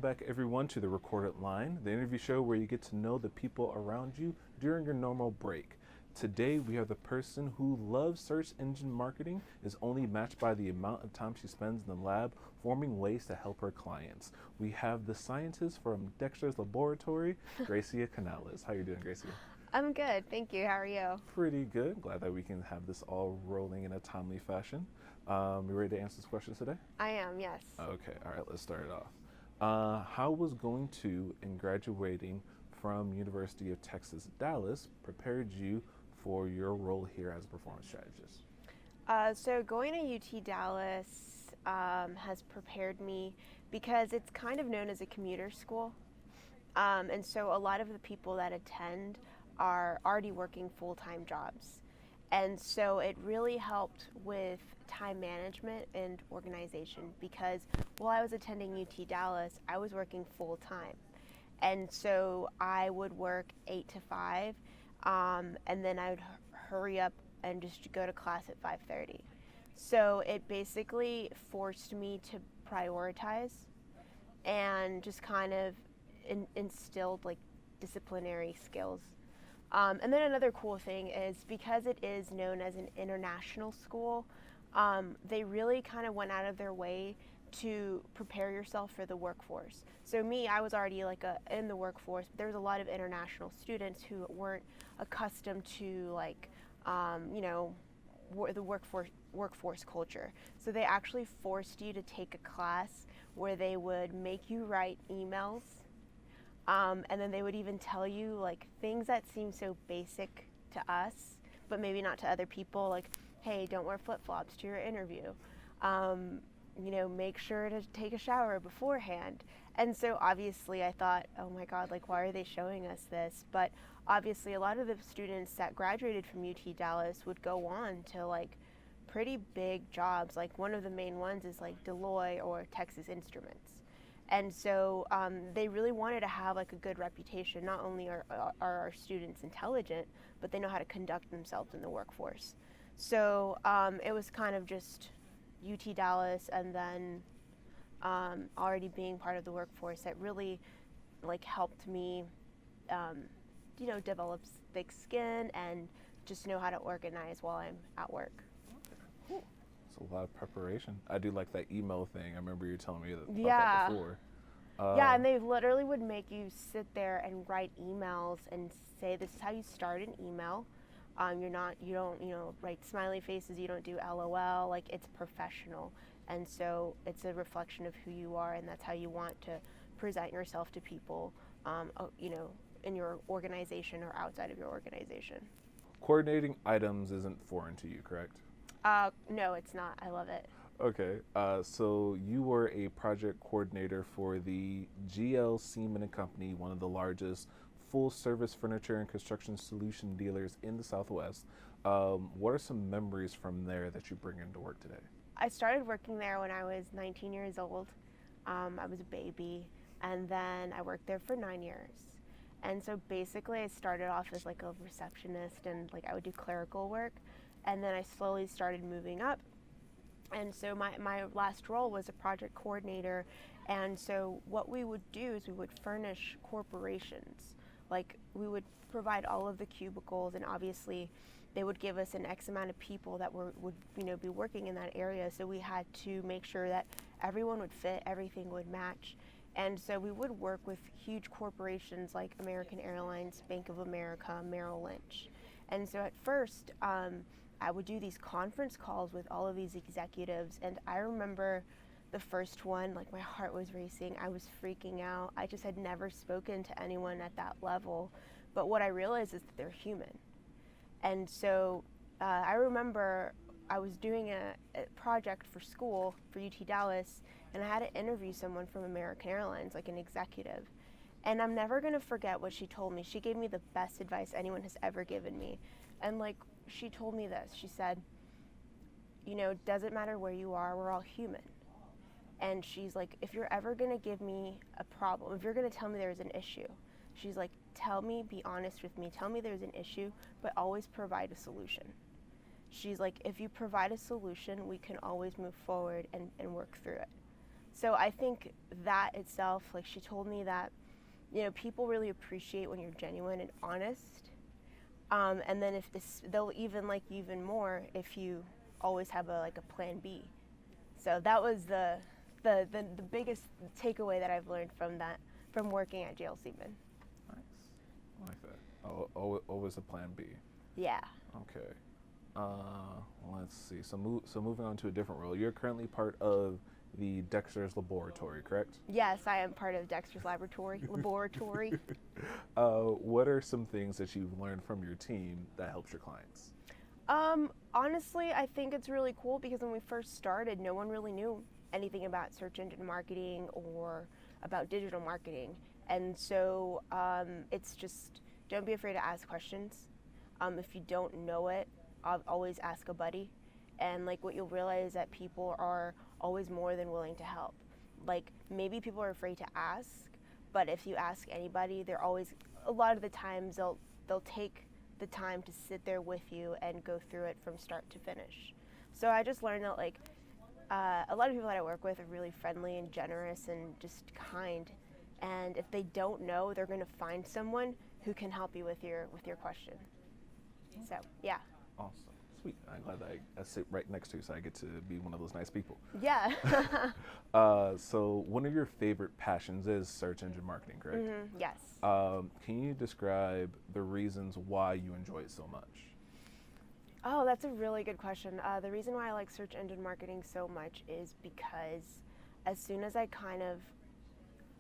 back, everyone, to The Recorded Line, the interview show where you get to know the people around you during your normal break. Today, we have the person who loves search engine marketing, is only matched by the amount of time she spends in the lab forming ways to help her clients. We have the scientist from Dexter's laboratory, Grecia Canales. How are you doing, Grecia? I'm good, thank you. How are you? Pretty good. Glad that we can have this all rolling in a timely fashion. You ready to answer this questions today? I am, yes. Okay, all right, let's start it off. How was going to and graduating from University of Texas, Dallas prepared you for your role here as a performance strategist? So going to UT Dallas has prepared me because it's kind of known as a commuter school. And so a lot of the people that attend are already working full-time jobs. And so it really helped with time management and organization because while I was attending UT Dallas, I was working full-time. And so I would work 8 to 5, and then I would hurry up and just go to class at 5:30. So it basically forced me to prioritize and just kind of instilled like disciplinary skills. And then another cool thing is because it is known as an international school, they really kind of went out of their way to prepare yourself for the workforce. So me, I was already like in the workforce, but there was a lot of international students who weren't accustomed to like, the workforce culture. So they actually forced you to take a class where they would make you write emails. And then they would even tell you like things that seem so basic to us, but maybe not to other people, like, hey, don't wear flip-flops to your interview. Make sure to take a shower beforehand. And so obviously I thought, oh my God, like why are they showing us this? But obviously a lot of the students that graduated from UT Dallas would go on to like pretty big jobs. Like one of the main ones is like Deloitte or Texas Instruments. And so they really wanted to have like a good reputation. Not only are our students intelligent, but they know how to conduct themselves in the workforce. So it was kind of just UT Dallas and then already being part of the workforce that really like helped me, develop thick skin and just know how to organize while I'm at work. Cool. It's a lot of preparation. I do like that email thing. I remember you telling me about Yeah. that before. Yeah, and they literally would make you sit there and write emails and say this is how you start an email. You don't, write smiley faces. You don't do LOL. Like it's professional, and so it's a reflection of who you are, and that's how you want to present yourself to people. In your organization or outside of your organization. Coordinating items isn't foreign to you, correct? No, it's not. I love it. Okay, so you were a project coordinator for the GL Seaman and Company, one of the largest full-service furniture and construction solution dealers in the Southwest. What are some memories from there that you bring into work today? I started working there when I was 19 years old. I was a baby, and then I worked there for 9 years. And so basically I started off as like a receptionist and like I would do clerical work, and then I slowly started moving up. And so my last role was a project coordinator. And so what we would do is we would furnish corporations. Like we would provide all of the cubicles, and obviously they would give us an X amount of people that would be working in that area. So we had to make sure that everyone would fit, everything would match. And so we would work with huge corporations like American Airlines, Bank of America, Merrill Lynch. And so at first, I would do these conference calls with all of these executives, and I remember the first one, like my heart was racing, I was freaking out. I just had never spoken to anyone at that level, but what I realized is that they're human. And so I remember I was doing a project for school for UT Dallas, and I had to interview someone from American Airlines, like an executive. And I'm never gonna forget what she told me. She gave me the best advice anyone has ever given me. And like, she told me this, she said, it doesn't matter where you are, we're all human. And she's like, if you're ever gonna give me a problem, if you're gonna tell me there's an issue, she's like, tell me, be honest with me, tell me there's an issue, but always provide a solution. She's like, if you provide a solution, we can always move forward and work through it. So I think that itself, like she told me that, people really appreciate when you're genuine and honest. And then if this, they'll even like you even more if you always have a plan B. So that was the biggest takeaway that I've learned from that, from working at JL Seaman. Nice. I like that. Always a plan B. Yeah. Okay. Let's see. So moving on to a different role. You're currently part of the Dexter's laboratory, correct? Yes, I am part of Dexter's laboratory. What are some things that you've learned from your team that helps your clients? Honestly, I think it's really cool because when we first started, no one really knew anything about search engine marketing or about digital marketing. And so it's just, don't be afraid to ask questions. If you don't know it, I'll always ask a buddy. And like what you'll realize is that people are always more than willing to help. Like maybe people are afraid to ask, but if you ask anybody, they're always, a lot of the times they'll take the time to sit there with you and go through it from start to finish. So I just learned that like a lot of people that I work with are really friendly and generous and just kind. And if they don't know, they're going to find someone who can help you with your question. So yeah. Awesome. Sweet. I'm glad that I sit right next to you, so I get to be one of those nice people. Yeah. So one of your favorite passions is search engine marketing, correct? Mm-hmm. Yes. Can you describe the reasons why you enjoy it so much? Oh, that's a really good question. The reason why I like search engine marketing so much is because as soon as I kind of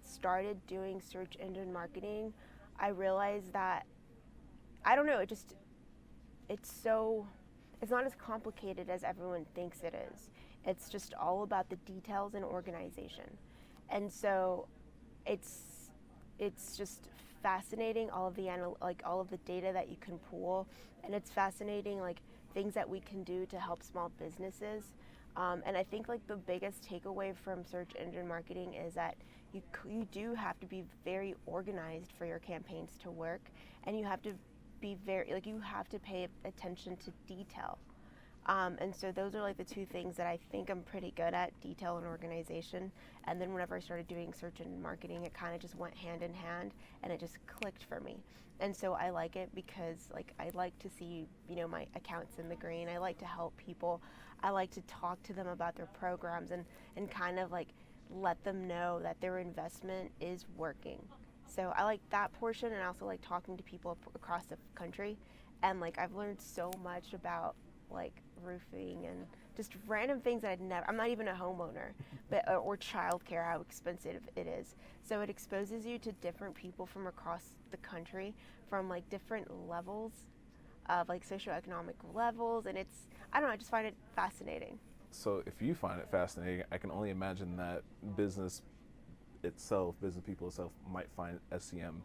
started doing search engine marketing, I realized that, I don't know, it's not as complicated as everyone thinks it is. It's just all about the details and organization. And so it's just fascinating, all of the data that you can pull, and it's fascinating like things that we can do to help small businesses. And I think like the biggest takeaway from search engine marketing is that you do have to be very organized for your campaigns to work, and you have to be you have to pay attention to detail. And so those are like the two things that I think I'm pretty good at, detail and organization. And then whenever I started doing search engine marketing, it kind of just went hand in hand and it just clicked for me. And so I like it because like I like to see, my accounts in the green. I like to help people. I like to talk to them about their programs and kind of like let them know that their investment is working. So I like that portion, and I also like talking to people across the country. And like I've learned so much about like roofing and just random things that I'm not even a homeowner, but or childcare, how expensive it is. So it exposes you to different people from across the country, from like different levels of like socioeconomic levels, and I don't know, I just find it fascinating. So if you find it fascinating, I can only imagine that business people itself might find SEM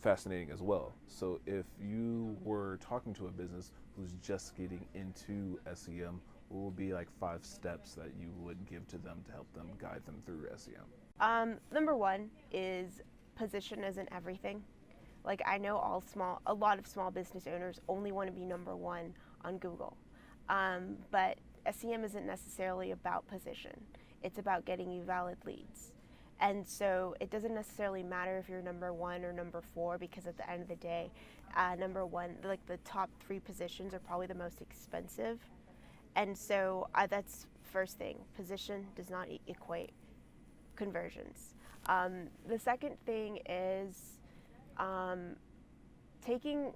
fascinating as well. So if you were talking to a business who's just getting into SEM, what would be like 5 steps that you would give to them to help them guide them through SEM? Number one is position isn't everything. Like I know a lot of small business owners only want to be number one on Google. But SEM isn't necessarily about position. It's about getting you valid leads. And so it doesn't necessarily matter if you're number 1 or number 4, because at the end of the day, number 1, like the top 3 positions are probably the most expensive. And so that's first thing. Position does not equate conversions. The second thing is taking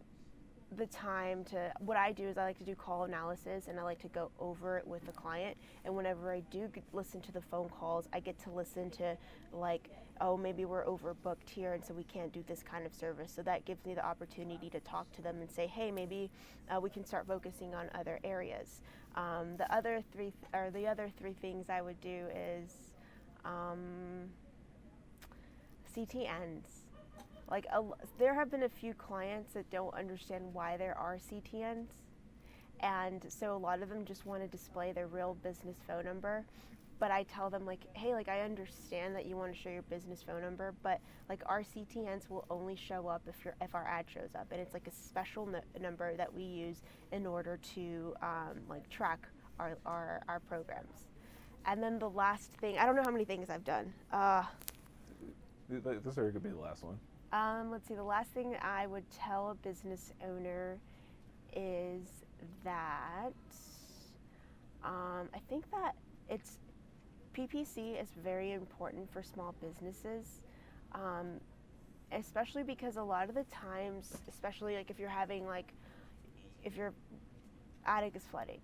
the time to, what I do is I like to do call analysis, and I like to go over it with the client. And whenever I do listen to the phone calls, I get to listen to like, oh, maybe we're overbooked here and so we can't do this kind of service. So that gives me the opportunity to talk to them and say, hey, maybe we can start focusing on other areas. The other three things I would do is CTNs. Like there have been a few clients that don't understand why there are CTNs, and so a lot of them just want to display their real business phone number. But I tell them like, hey, like I understand that you want to show your business phone number, but like our CTNs will only show up if our ad shows up, and it's like a special number that we use in order to like track our programs. And then the last thing, I don't know how many things I've done. This area could be the last one. Let's see, the last thing I would tell a business owner is that I think that it's PPC is very important for small businesses, especially because a lot of the times, especially like if you're having like, if your attic is flooding,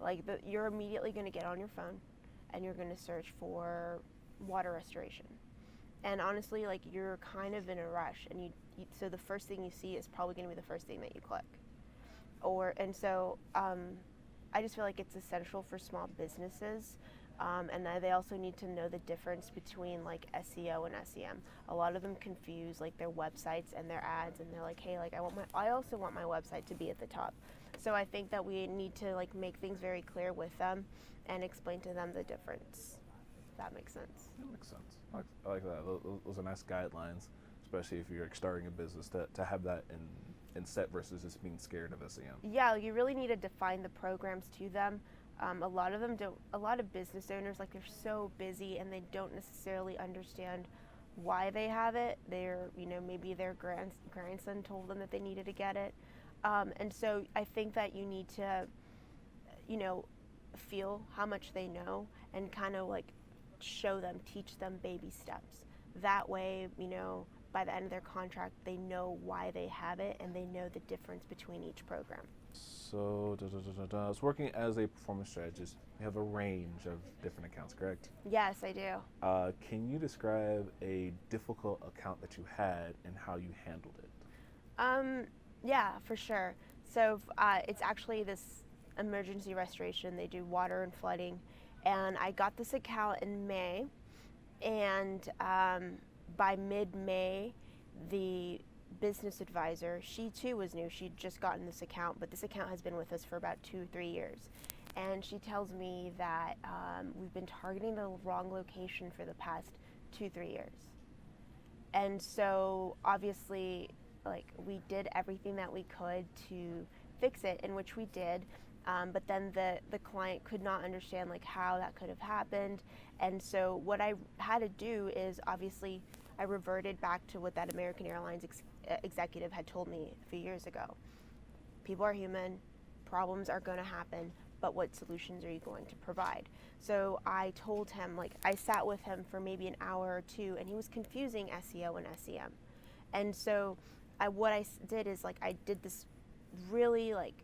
like you're immediately going to get on your phone and you're going to search for water restoration. And honestly, like you're kind of in a rush, and so the first thing you see is probably going to be the first thing that you click. I just feel like it's essential for small businesses, and they also need to know the difference between like SEO and SEM. A lot of them confuse like their websites and their ads, and they're like, hey, like I also want my website to be at the top. So I think that we need to like make things very clear with them and explain to them the difference. If that makes sense. That makes sense. I like that. Those are nice guidelines, especially if you're starting a business, to have that in set versus just being scared of SEM. Yeah, you really need to define the programs to them. A lot of them don't. A lot of business owners, like, they're so busy and they don't necessarily understand why they have it. Maybe their grandson told them that they needed to get it, and so I think that you need to, feel how much they know and kind of like show them, teach them baby steps. That way, by the end of their contract, they know why they have it and they know the difference between each program. So, it's working as a performance strategist. You have a range of different accounts, correct? Yes, I do. Can you describe a difficult account that you had and how you handled it? Yeah, for sure. So it's actually this emergency restoration. They do water and flooding. And I got this account in May, and by mid-May, the business advisor, she too was new. She'd just gotten this account, but this account has been with us for about 2-3 years. And she tells me that we've been targeting the wrong location for the past 2-3 years. And so obviously, like, we did everything that we could to fix it, in which we did. But then the client could not understand like how that could have happened. And so what I had to do is, obviously, I reverted back to what that American Airlines executive had told me a few years ago. People are human, problems are going to happen, but what solutions are you going to provide? So I told him, like, I sat with him for maybe an hour or two, and he was confusing SEO and SEM. And so what I did is, like, I did this really like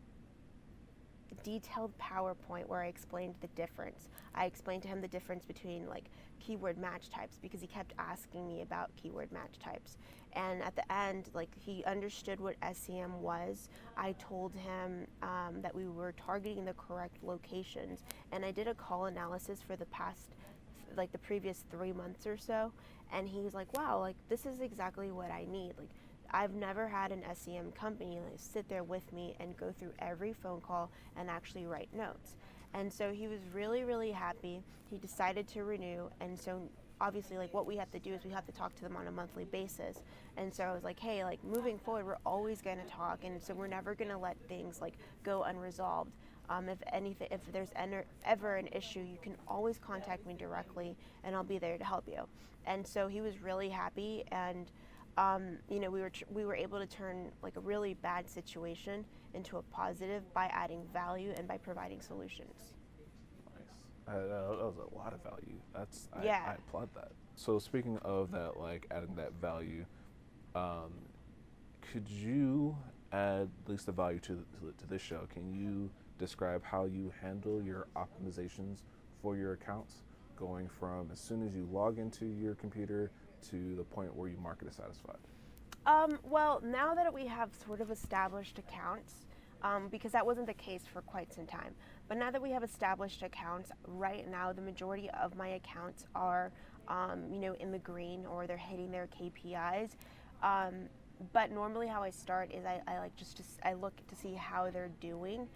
detailed PowerPoint where I explained the difference. I explained to him the difference between like keyword match types, because he kept asking me about keyword match types. And at the end, like, he understood what SEM was. I told him that we were targeting the correct locations, and I did a call analysis for the previous 3 months or so, and he was like, wow, like, this is exactly what I need. Like, I've never had an SEM company like sit there with me and go through every phone call and actually write notes. And so he was really, really happy. He decided to renew, and so obviously, like, what we have to do is we have to talk to them on a monthly basis. And so I was like, hey, like, moving forward, we're always going to talk, and so we're never going to let things like go unresolved. If there's ever an issue, you can always contact me directly, and I'll be there to help you. And so he was really happy, and we were able to turn like a really bad situation into a positive by adding value and by providing solutions. Nice. That was a lot of value. Yeah. I applaud that. So speaking of that, like adding that value, could you add at least the value to this show? Can you describe how you handle your optimizations for your accounts, going from as soon as you log into your computer to the point where you mark it as satisfied? Well, now that we have sort of established accounts, because that wasn't the case for quite some time, but now that we have established accounts, right now the majority of my accounts are, in the green, or they're hitting their KPIs. But normally how I start is I look to see how they're doing.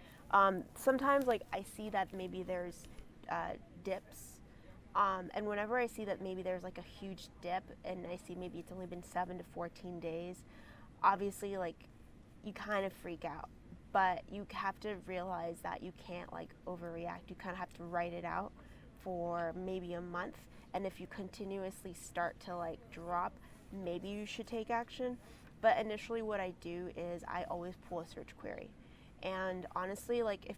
Sometimes, like, I see that maybe there's dips. And whenever I see that maybe there's like a huge dip, and I see maybe it's only been 7 to 14 days, obviously, like, you kind of freak out. But you have to realize that you can't like overreact. You kind of have to write it out for maybe a month, and if you continuously start to like drop, maybe you should take action. But initially what I do is I always pull a search query. And honestly, like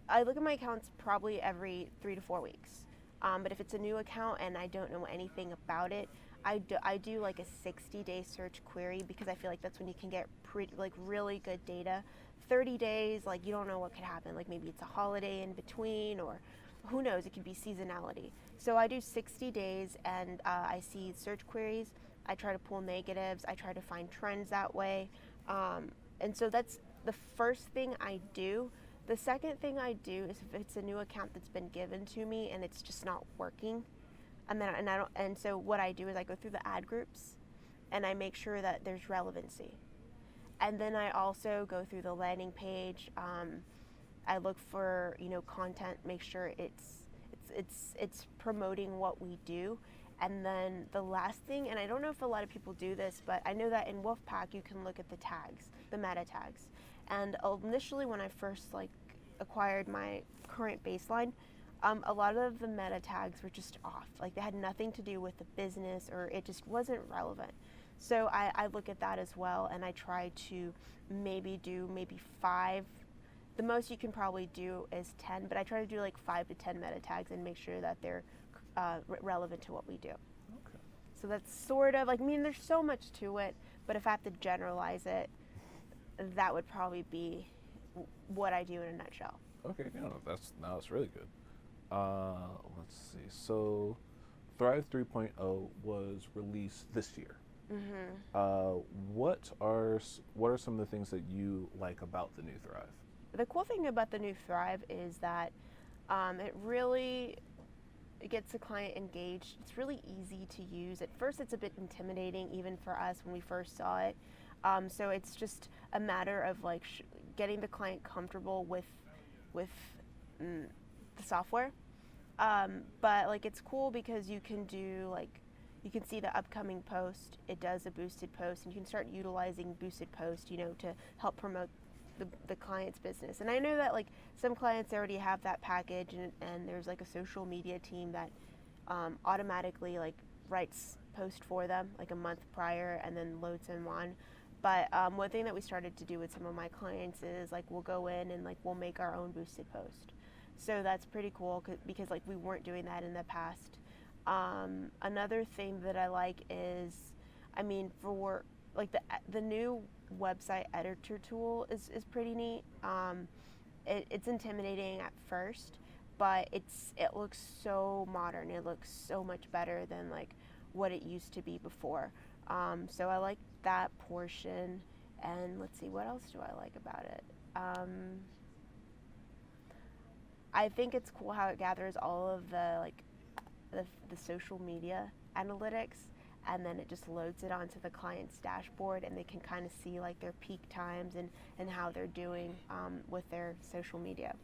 I look at my accounts probably every 3 to 4 weeks. But if it's a new account and I don't know anything about it, I do like a 60-day search query, because I feel like that's when you can get really good data. 30 days, like you don't know what could happen. Like maybe it's a holiday in between, or who knows, it could be seasonality. So I do 60 days, and I see search queries. I try to pull negatives. I try to find trends that way. And so that's the first thing I do. The second thing I do is if it's a new account that's been given to me and it's just not working, and so what I do is I go through the ad groups and I make sure that there's relevancy. And then I also go through the landing page. I look for content, make sure it's promoting what we do. And then the last thing, and I don't know if a lot of people do this, but I know that in Wolfpack you can look at the tags, the meta tags. And initially when I first acquired my current baseline, a lot of the meta tags were just off. Like they had nothing to do with the business, or it just wasn't relevant. So I look at that as well, and I try to do 5. The most you can probably do is 10, but I try to do like 5 to 10 meta tags and make sure that they're relevant to what we do. Okay. So that's sort of there's so much to it, but if I have to generalize it, that would probably be what I do in a nutshell. Okay, that's really good. Let's see. So, Thrive 3.0 was released this year. Mm-hmm. What are some of the things that you like about the new Thrive? The cool thing about the new Thrive is that it really gets the client engaged. It's really easy to use. At first, it's a bit intimidating, even for us when we first saw it. So it's just a matter of getting the client comfortable with the software. But it's cool because you can do you can see the upcoming post. It does a boosted post, and you can start utilizing boosted post, to help promote the client's business. And I know that some clients already have that package, and there's a social media team that automatically writes post for them a month prior and then loads them on. But one thing that we started to do with some of my clients is we'll go in and we'll make our own boosted post. So that's pretty cool because we weren't doing that in the past. Another thing that I like is, for the new website editor tool is pretty neat. It's intimidating at first, but it looks so modern. It looks so much better than what it used to be before. So I like that portion. And let's see, what else do I like about it? I think it's cool how it gathers all of the social media analytics, and then it just loads it onto the client's dashboard, and they can kind of see their peak times and how they're doing with their social media.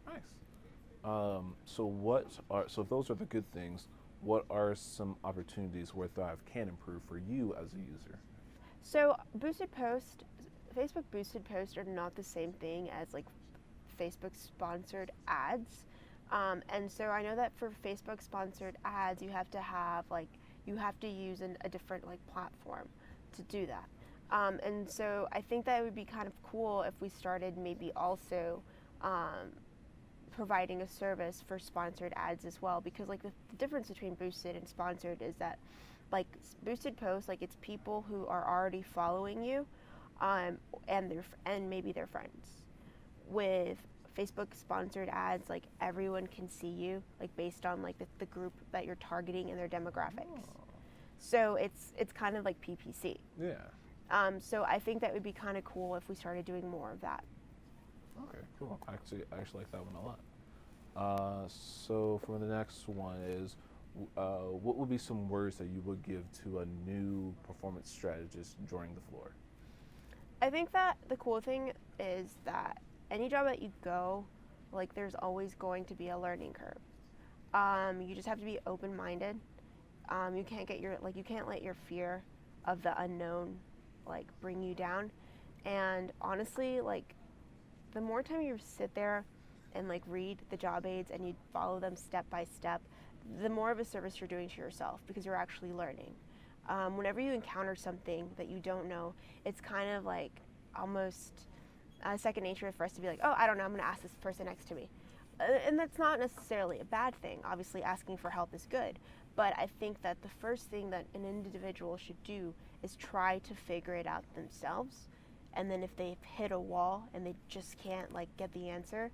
Nice. So if those are the good things, what are some opportunities where Thrive can improve for you as a user? So Facebook boosted posts are not the same thing as Facebook sponsored ads. And so I know that for Facebook sponsored ads, you have to use a different platform to do that. And so I think that it would be kind of cool if we started maybe also providing a service for sponsored ads as well, because the difference between boosted and sponsored is that boosted posts, it's people who are already following you, and maybe their friends. With Facebook sponsored ads, everyone can see you, based on the group that you're targeting and their demographics. Oh. So it's kind of like PPC. Yeah. So I think that would be kind of cool if we started doing more of that. Okay, cool. I actually like that one a lot. So for the next one is, what would be some words that you would give to a new performance strategist joining the floor? I think that the cool thing is that any job that you go, there's always going to be a learning curve. You just have to be open-minded. You can't you can't let your fear of the unknown bring you down. And honestly, the more time you sit there and like read the job aids and you follow them step by step, the more of a service you're doing to yourself because you're actually learning. Whenever you encounter something that you don't know, it's kind of like almost second nature for us to be like, oh, I don't know, I'm going to ask this person next to me. And that's not necessarily a bad thing. Obviously, asking for help is good. But I think that the first thing that an individual should do is try to figure it out themselves. And then if they've hit a wall and they just can't like get the answer,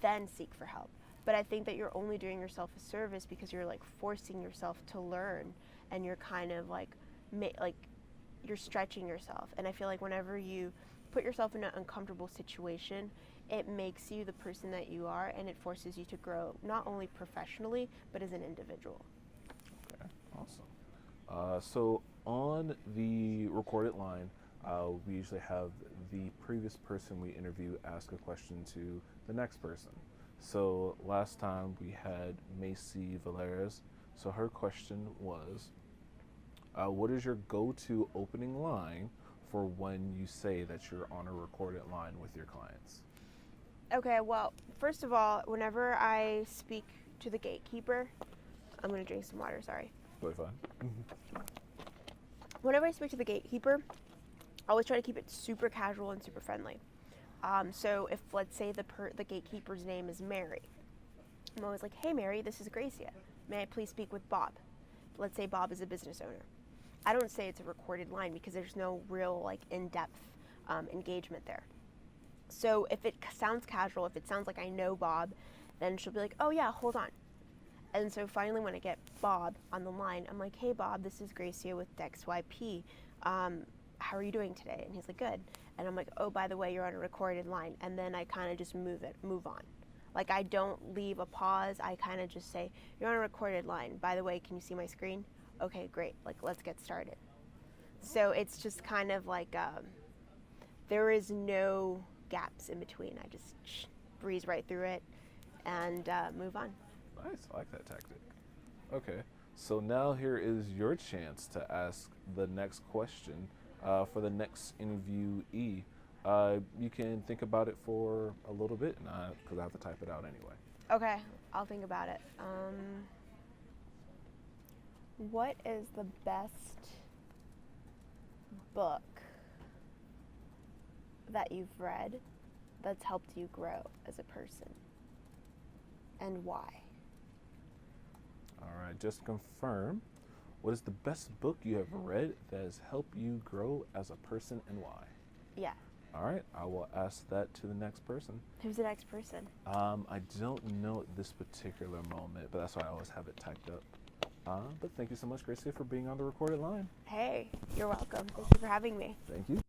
then seek for help. But I think that you're only doing yourself a service because you're like forcing yourself to learn, and you're kind of like you're stretching yourself. And I feel like whenever you put yourself in an uncomfortable situation, it makes you the person that you are, and it forces you to grow not only professionally but as an individual. Okay, awesome. So on the recorded line, we usually have the previous person we interview ask a question to the next person. So last time we had Macy Valeras. So her question was, what is your go-to opening line for when you say that you're on a recorded line with your clients? Okay, well, first of all, whenever I speak to the gatekeeper, I'm going to drink some water, sorry. Really fun. Whenever I speak to the gatekeeper, I always try to keep it super casual and super friendly. So if, let's say, the gatekeeper's name is Mary, I'm always like, hey, Mary, this is Grecia. May I please speak with Bob? Let's say Bob is a business owner. I don't say it's a recorded line because there's no real, like, in-depth engagement there. So if it sounds casual, if it sounds like I know Bob, then she'll be like, oh yeah, hold on. And so finally when I get Bob on the line, I'm like, hey Bob, this is Gracia with DexYP. How are you doing today? And he's like, good. And I'm like, oh, by the way, you're on a recorded line. And then I kind of just move on. Like I don't leave a pause. I kind of just say, you're on a recorded line. By the way, can you see my screen? Okay, great. Like, let's get started. So it's just kind of like, there is no gaps in between. I just breeze right through it and move on. Nice, I like that tactic. Okay, so now here is your chance to ask the next question for the next interviewee. You can think about it for a little bit, because I have to type it out anyway. Okay, I'll think about it. What is the best book that you've read that's helped you grow as a person, and why? All right, just confirm, what is the best book you have read that has helped you grow as a person, and why? Yeah. All right, I will ask that to the next person. Who's the next person? I don't know at this particular moment, but that's why I always have it typed up. But thank you so much, Gracie, for being on the recorded line. Hey, you're welcome. Thank you for having me. Thank you.